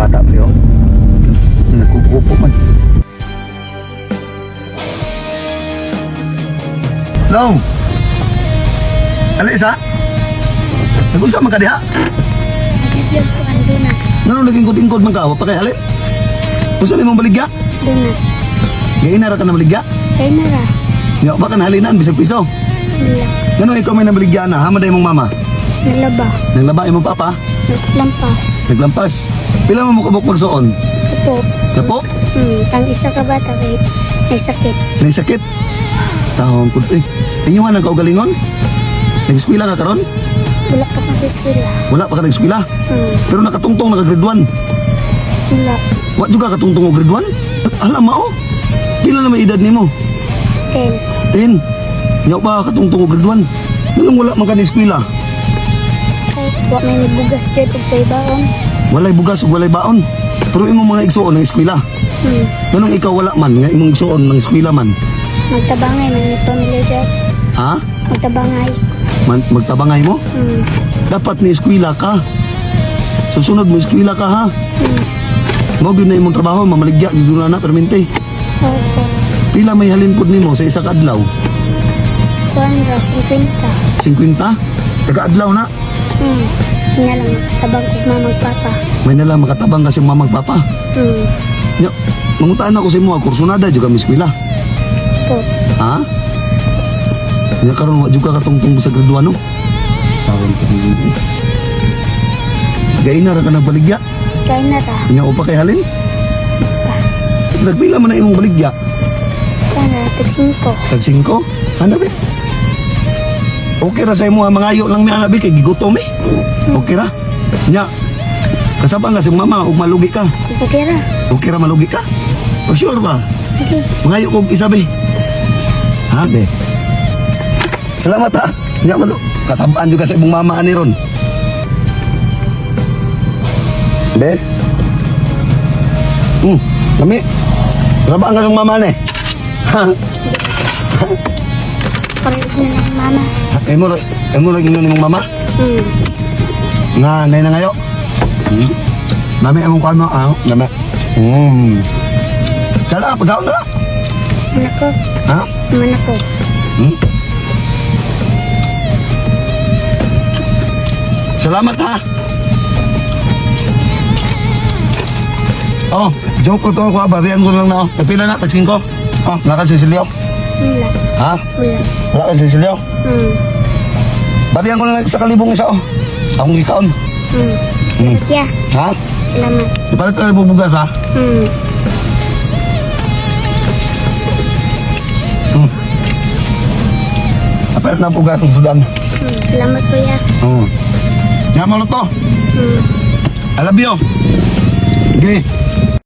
bata pre oh. Nagkukupo man. Long. Alisa. Nag-unsa man ka diha? Nagigyan ko ang dunat. Ngano naging ingkod man ka? Wa pa kay halin? Unsa nimong baligya? Dunat. Gaina ra ka na baligya? Kaya nara. Nya ba ka nahalinan bisag piso? Wala. Ngano ikaw may nabaligya na? Hama day mong mama. Nalaba. Naglaba imong papa? Naglampas. Naglampas. Pila mo kabuk magsuon? Ito. Napo? Ang isa ka bata kay may sakit. May sakit. Taon pud eh. Inyo man ang kaugalingon? Nag-eskwela ka karon? Wala pa kang eskwela. Wala pa ka nag-eskwela. Pero nakatungtong naka grade 1. Wala. Wa juga ka tungtong og grade 1? Alam mo. Pila na may edad nimo? 10. 10. Nya ba ka tungtong og grade 1? Nganong wala man ka na eskwela? Kahit wa may nibugas dyan ug kay baon. Walay bugas ug walay baon. Pero imong mga igsuon ng eskwela. Nganong ikaw wala man nga imong igsuon ng eskwela man? Magtabangay man ni pamilya dyan. Ha? Magtabangay. Magtabangay mo? Dapat ni eskwela ka. Susunod mo eskwela ka ha. Mo gyud na imong trabaho mamaligya gyud na permente. Opo. Pila may halin pud nimo sa isa ka adlaw? Kuan ra 50. 50? Taga adlaw na. Nga lang tabang ko mamang papa. May nalang makatabang kasi mamang papa. Nya, mangutaan ako sa imo, kursunada juga mi eskwela. Po. Ha? Nya karon wa juga katungtong sa grade 1 no. Tawon ko ni. Gaina ra ka nagbaligya. Kaya nara. Nya upa kay halin? Nagpila man na imong baligya? Sana tag 5. Tag 5? Ano ba? Okay ra sa imo mangayo lang mi ana bi kay gigutom eh. Okay ra? Nya, kasabang nga si mama ug malugi ka. Okay ra. Okay ra malugi ka? O sure ba? Okay. Mangayo kog isa be. Ha be? Salamat ha. Nya malu. Kasabaan juga sa imong mama ani ron. Be. Kami. Rabaan ka ng mama ni. Ha? Pareho na ng mama. Emo ra ingon imong mama? Nga nay na ngayo. Mami among kuan mo ah, nama. Kala pagaon na. Anak ko. Ha? Anak ko. Salamat ha. Oh, joke ko to ko barian ko lang na. Pila na tagsin ko. Oh, naka sisilyo. Wala. Ha? Wala. Wala ka sisilyo. Barian ko lang sa kalibong isa oh. Akong gikaon. Yeah. Ha? Salamat. Ipalit ka na bugas ha. Ipalit na bugas ng sudan. Salamat kuya. Nga mo to. I love you. Okay.